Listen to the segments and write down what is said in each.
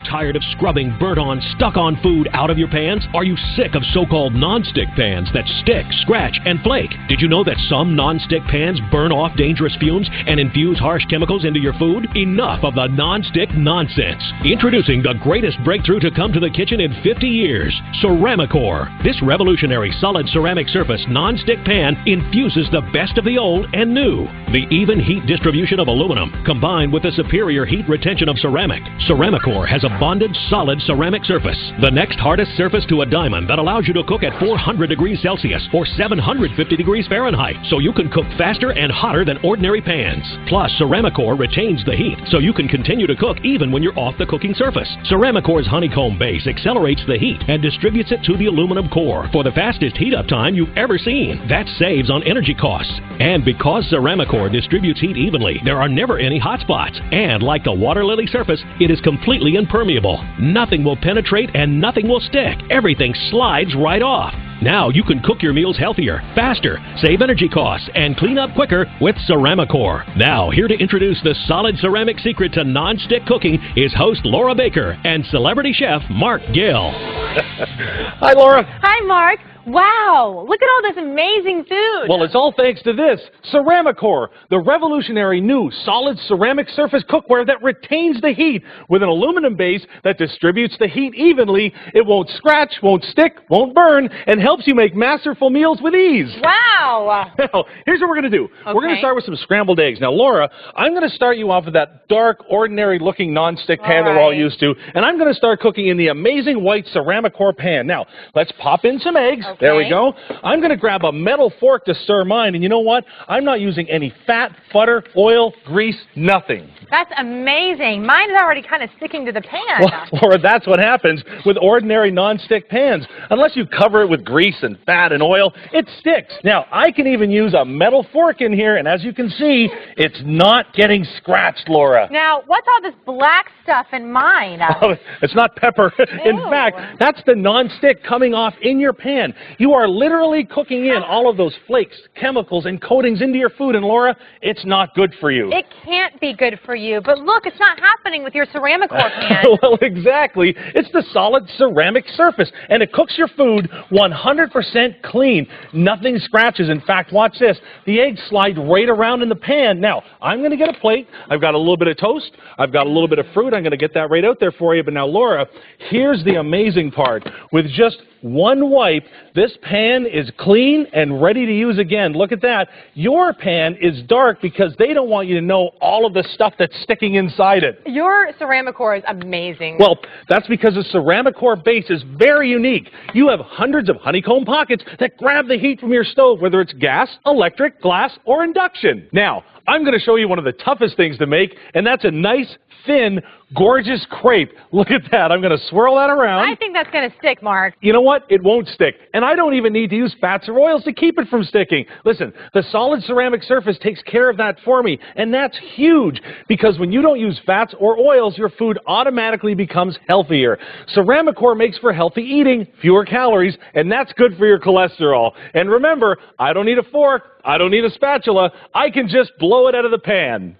tired of scrubbing burnt-on, stuck-on food out of your pans? Are you sick of so-called non-stick pans that stick, scratch, and flake? Did you know that some non-stick pans burn off dangerous fumes and infuse harsh chemicals into your food? Enough of the non-stick nonsense. Introducing the greatest breakthrough to come to the kitchen in 50 years, Ceramicore. This revolutionary solid ceramic surface non-stick pan infuses the best of the old and new. The even heat distribution of aluminum combined with the superior heat retention of ceramic. Ceramicore has a bonded, solid ceramic surface, the next hardest surface to a diamond that allows you to cook at 400 degrees Celsius or 750 degrees Fahrenheit, so you can cook faster and hotter than ordinary pans. Plus, Ceramicore retains the heat, so you can continue to cook even when you're off the cooking surface. Ceramicore's honeycomb base accelerates the heat and distributes it to the aluminum core for the fastest heat-up time you've ever seen. That saves on energy costs. And because Ceramicore distributes heat evenly, there are never any hot spots. And like the water lily surface, it is completely impermeable. Nothing will penetrate and nothing will stick. Everything slides right off. Now you can cook your meals healthier, faster, save energy costs, and clean up quicker with Ceramicore. Now, here to introduce the solid ceramic secret to non-stick cooking is host Laura Baker and celebrity chef Mark Gill. Hi, Laura. Hi, Mark. Wow, look at all this amazing food. Well, it's all thanks to this, Ceramicore, the revolutionary new solid ceramic surface cookware that retains the heat with an aluminum base that distributes the heat evenly. It won't scratch, won't stick, won't burn, and helps you make masterful meals with ease. Wow. Now, here's what we're going to do. Okay. We're going to start with some scrambled eggs. Now, Laura, I'm going to start you off with that dark, ordinary-looking non-stick pan that we're all used to, and I'm going to start cooking in the amazing white Ceramicore pan. Now, let's pop in some eggs. Okay. There we go. I'm going to grab a metal fork to stir mine, and you know what? I'm not using any fat, butter, oil, grease, nothing. That's amazing. Mine is already kind of sticking to the pan. Well, Laura, that's what happens with ordinary non-stick pans. Unless you cover it with grease and fat and oil, it sticks. Now, I can even use a metal fork in here, and as you can see, it's not getting scratched, Laura. Now, what's all this black stuff in mine? Oh, it's not pepper. In Ew. fact, that's the non-stick coming off in your pan. You are literally cooking in all of those flakes, chemicals, and coatings into your food, and Laura, it's not good for you. It can't be good for you, but look, it's not happening with your Ceramicore pan. Well, exactly. It's the solid ceramic surface, and it cooks your food 100% clean. Nothing scratches. In fact, watch this. The eggs slide right around in the pan. Now, I'm going to get a plate. I've got a little bit of toast. I've got a little bit of fruit. I'm going to get that right out there for you. But now, Laura, here's the amazing part. With just one wipe, this pan is clean and ready to use again. Look at that. Your pan is dark because they don't want you to know all of the stuff that's sticking inside it. Your Ceramicore is amazing. Well, that's because the Ceramicore base is very unique. You have hundreds of honeycomb pockets that grab the heat from your stove, whether it's gas, electric, glass, or induction. Now, I'm going to show you one of the toughest things to make, and that's a nice, thin, gorgeous crepe. Look at that. I'm going to swirl that around. I think that's going to stick, Mark. You know what? It won't stick. And I don't even need to use fats or oils to keep it from sticking. Listen, the solid ceramic surface takes care of that for me. And that's huge because when you don't use fats or oils, your food automatically becomes healthier. Ceramicore makes for healthy eating, fewer calories, and that's good for your cholesterol. And remember, I don't need a fork. I don't need a spatula. I can just blow it out of the pan.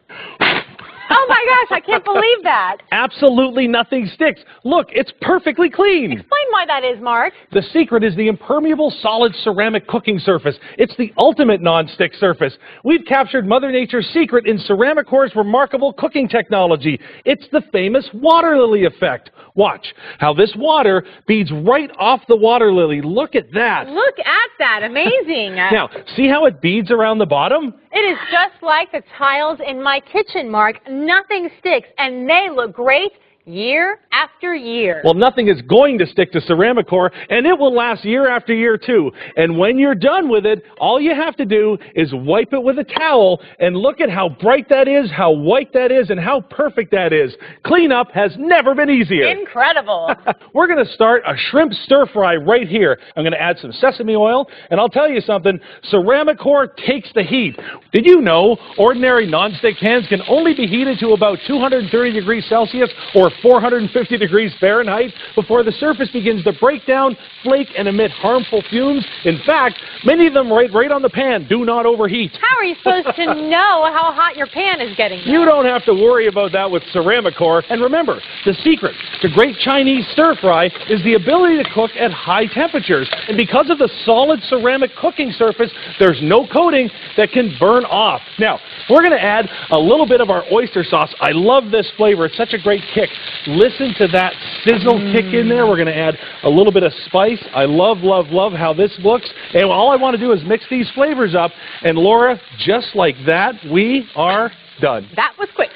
Oh my gosh, I can't believe that. Absolutely nothing sticks. Look, it's perfectly clean. Explain why that is, Mark. The secret is the impermeable solid ceramic cooking surface. It's the ultimate non-stick surface. We've captured Mother Nature's secret in Ceramicore's remarkable cooking technology. It's the famous water lily effect. Watch how this water beads right off the water lily. Look at that. Look at that. Amazing. Now, see how it beads around the bottom? It is just like the tiles in my kitchen, Mark. Nothing sticks, and they look great year after year. Well, nothing is going to stick to Ceramicore, and it will last year after year, too. And when you're done with it, all you have to do is wipe it with a towel, and look at how bright that is, how white that is, and how perfect that is. Cleanup has never been easier. Incredible. We're going to start a shrimp stir-fry right here. I'm going to add some sesame oil, and I'll tell you something, Ceramicore takes the heat. Did you know ordinary nonstick pans can only be heated to about 230 degrees Celsius or 450 50 degrees Fahrenheit before the surface begins to break down, flake, and emit harmful fumes. In fact, many of them right on the pan. Do not overheat. How are you supposed to know how hot your pan is getting? You don't have to worry about that with Ceramicore. And remember, the secret to great Chinese stir-fry is the ability to cook at high temperatures. And because of the solid ceramic cooking surface, there's no coating that can burn off. Now, we're going to add a little bit of our oyster sauce. I love this flavor. It's such a great kick. Listen to that sizzle kick in there. We're going to add a little bit of spice. I love, love, love how this looks. And all I want to do is mix these flavors up. And Laura, just like that, we are done. That was quick.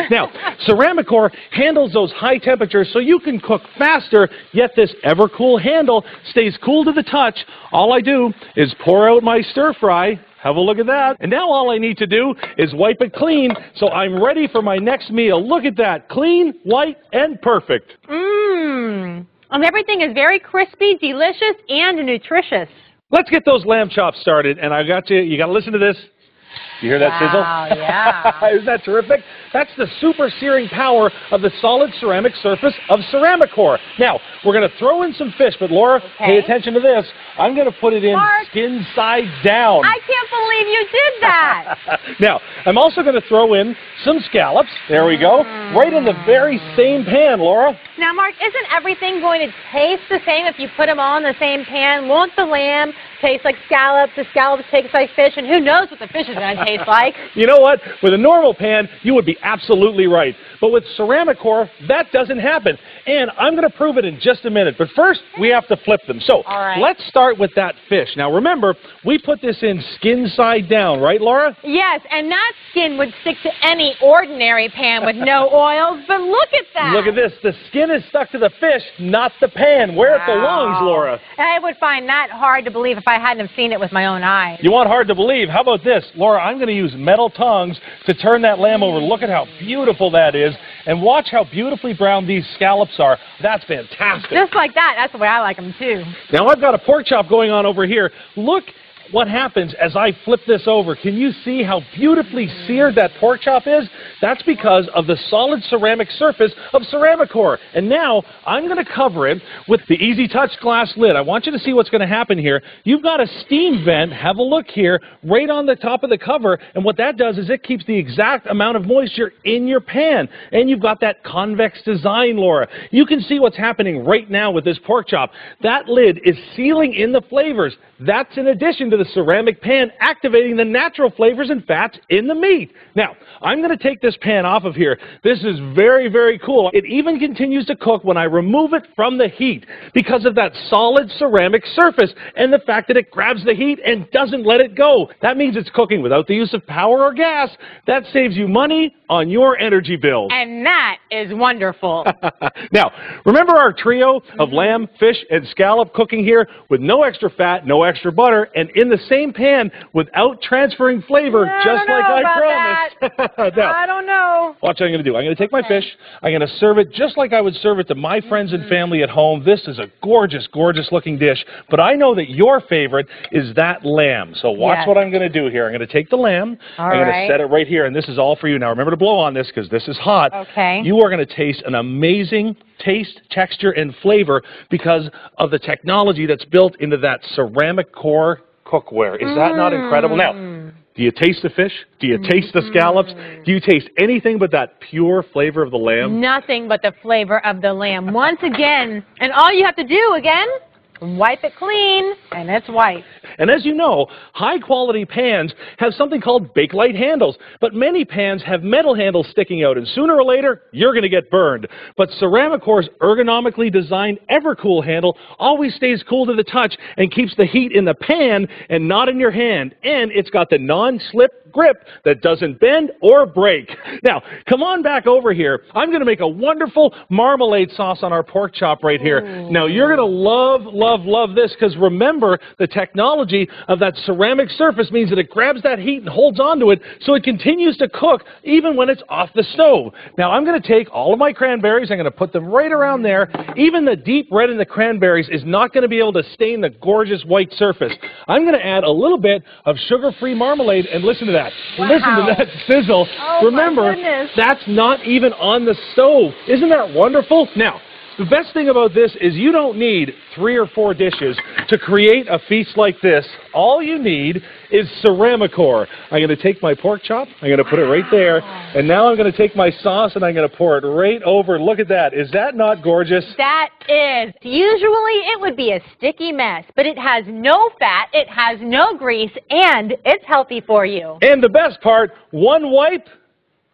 Now, Ceramicore handles those high temperatures so you can cook faster, yet this ever-cool handle stays cool to the touch. All I do is pour out my stir-fry. Have a look at that. And now all I need to do is wipe it clean, so I'm ready for my next meal. Look at that. Clean, white, and perfect. Mmm. And everything is very crispy, delicious, and nutritious. Let's get those lamb chops started. And I got you got to listen to this. You hear that sizzle? Wow, yeah. Isn't that terrific? That's the super searing power of the solid ceramic surface of Ceramicore. Now, we're going to throw in some fish, but Laura, pay attention to this. I'm going to put it in skin side down. I can't believe you did that. Now, I'm also going to throw in some scallops. There we go. Right in the very same pan, Laura. Now, Mark, isn't everything going to taste the same if you put them all in the same pan? Won't the lamb taste like scallops, the scallops taste like fish, and who knows what the fish is going to taste like? You know what? With a normal pan, you would be absolutely right. But with Ceramicore, that doesn't happen. And I'm going to prove it in just a minute. But first, we have to flip them. So let's start with that fish. Now, remember, we put this in skin side down, right, Laura? Yes, and that skin would stick to any ordinary pan with no oils. But look at that. Look at this. The skin is stuck to the fish, not the pan, where it belongs, Laura. I would find that hard to believe if I hadn't have seen it with my own eyes. You want hard to believe? How about this? Laura, I'm going to use metal tongs to turn that lamb over. Look at how beautiful that is. And watch how beautifully brown these scallops are. That's fantastic. Just like that. That's the way I like them, too. Now, I've got a pork chop going on over here. Look what happens as I flip this over. Can you see how beautifully seared that pork chop is? That's because of the solid ceramic surface of Ceramicore. And now I'm going to cover it with the Easy Touch glass lid. I want you to see what's going to happen here. You've got a steam vent, have a look here, right on the top of the cover. And what that does is it keeps the exact amount of moisture in your pan. And you've got that convex design, Laura. You can see what's happening right now with this pork chop. That lid is sealing in the flavors. That's in addition to the ceramic pan activating the natural flavors and fats in the meat. Now, I'm going to take this pan off of here. This is very, very cool. It even continues to cook when I remove it from the heat because of that solid ceramic surface and the fact that it grabs the heat and doesn't let it go. That means it's cooking without the use of power or gas. That saves you money on your energy bill. And that is wonderful. Now, remember our trio of lamb, fish, and scallop cooking here with no extra fat, no extra butter, and in the same pan without transferring flavor, just like I promised. Now, I don't know. Watch what I'm going to do. I'm going to take my fish. I'm going to serve it just like I would serve it to my friends and family at home. This is a gorgeous, gorgeous looking dish. But I know that your favorite is that lamb. So watch what I'm going to do here. I'm going to take the lamb. I'm going to set it right here. And this is all for you. Now remember to blow on this because this is hot. Okay. You are going to taste an amazing taste, texture, and flavor because of the technology that's built into that Ceramicore cookware. Is that not incredible? Now, do you taste the fish? Do you taste the scallops? Do you taste anything but that pure flavor of the lamb? Nothing but the flavor of the lamb. Once again, and all you have to do again, wipe it clean, and it's white. And as you know, high-quality pans have something called Bakelite handles, but many pans have metal handles sticking out, and sooner or later, you're going to get burned. But Ceramicore's ergonomically designed Evercool handle always stays cool to the touch and keeps the heat in the pan and not in your hand. And it's got the non-slip grip that doesn't bend or break. Now, come on back over here. I'm going to make a wonderful marmalade sauce on our pork chop right here. Now, you're going to love this because remember, the technology of that ceramic surface means that it grabs that heat and holds onto it so it continues to cook even when it's off the stove. Now, I'm going to take all of my cranberries. I'm going to put them right around there. Even the deep red in the cranberries is not going to be able to stain the gorgeous white surface. I'm going to add a little bit of sugar-free marmalade, and listen to that. that. Wow. Listen to that sizzle. Oh, Remember, my goodness. that's not even on the stove. Isn't that wonderful? Now, the best thing about this is you don't need 3 or 4 dishes to create a feast like this. All you need is Ceramicore. I'm going to take my pork chop, I'm going to put it right there, and now I'm going to take my sauce and I'm going to pour it right over. Look at that. Is that not gorgeous? That is. Usually it would be a sticky mess, but it has no fat, it has no grease, and it's healthy for you. And the best part, one wipe,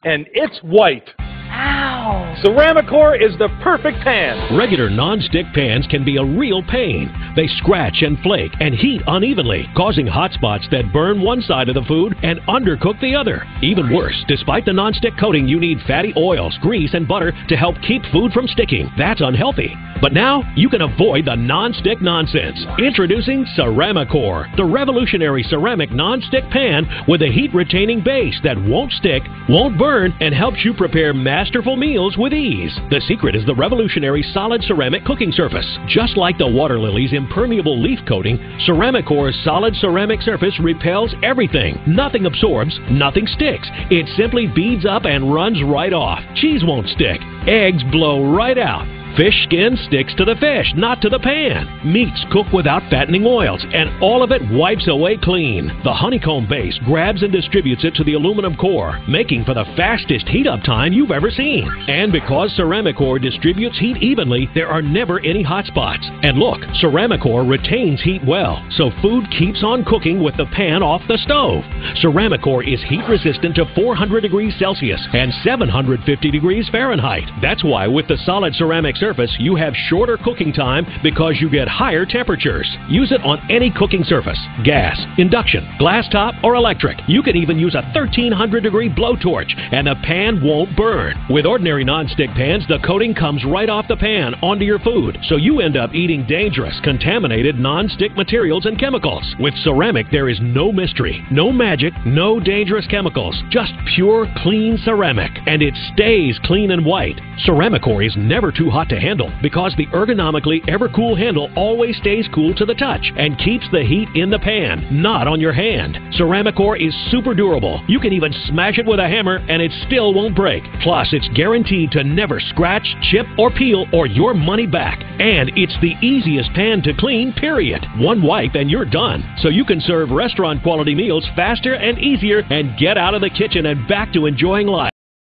and it's white. Wow. Ceramicore is the perfect pan. Regular non-stick pans can be a real pain. They scratch and flake and heat unevenly, causing hot spots that burn one side of the food and undercook the other. Even worse, despite the non-stick coating, you need fatty oils, grease, and butter to help keep food from sticking. That's unhealthy. But now, you can avoid the non-stick nonsense. Introducing Ceramicore, the revolutionary ceramic non-stick pan with a heat-retaining base that won't stick, won't burn, and helps you prepare masterful meals with ease. The secret is the revolutionary solid ceramic cooking surface. Just like the water lily's impermeable leaf coating, Ceramicore's solid ceramic surface repels everything. Nothing absorbs, nothing sticks. It simply beads up and runs right off. Cheese won't stick. Eggs blow right out. Fish skin sticks to the fish, not to the pan. Meats cook without fattening oils, and all of it wipes away clean. The honeycomb base grabs and distributes it to the aluminum core, making for the fastest heat-up time you've ever seen. And because Ceramicore distributes heat evenly, there are never any hot spots. And look, Ceramicore retains heat well, so food keeps on cooking with the pan off the stove. Ceramicore is heat-resistant to 400 degrees Celsius and 750 degrees Fahrenheit. That's why with the solid ceramic surface, you have shorter cooking time because you get higher temperatures. Use it on any cooking surface, gas, induction, glass top, or electric. You can even use a 1300-degree blowtorch, and the pan won't burn. With ordinary non-stick pans, the coating comes right off the pan onto your food, so you end up eating dangerous, contaminated non-stick materials and chemicals. With ceramic, there is no mystery, no magic, no dangerous chemicals, just pure, clean ceramic. And it stays clean and white. Ceramicore is never too hot to handle because the ergonomically ever-cool handle always stays cool to the touch and keeps the heat in the pan, not on your hand. Ceramicore is super durable. You can even smash it with a hammer and it still won't break. Plus, it's guaranteed to never scratch, chip, or peel or your money back. And it's the easiest pan to clean, period. One wipe and you're done. So you can serve restaurant-quality meals faster and easier and get out of the kitchen and back to enjoying life.